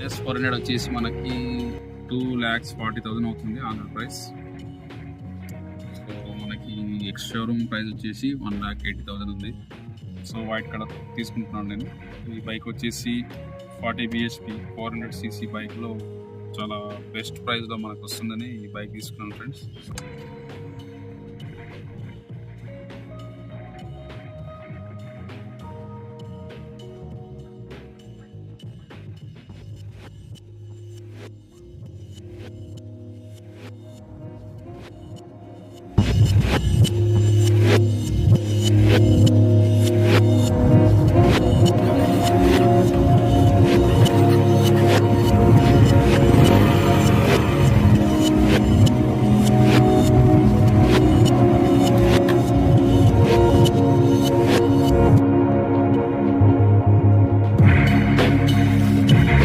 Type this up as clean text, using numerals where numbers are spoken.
S400 వచ్చేసి మనకి 2,40,000 అవుతుంది ఆనర్ ప్రైస్. సో మనకి ఎక్స్ షోరూమ్ ప్రైస్ వచ్చేసి 1,80,000 ఉంది. సో వైట్ కలర్ తీసుకుంటున్నాను నేను. ఈ బైక్ వచ్చేసి 40 bhp 400cc బైక్లో చాలా బెస్ట్ ప్రైస్లో మనకు వస్తుందని ఈ బైక్ తీసుకున్నాను ఫ్రెండ్స్.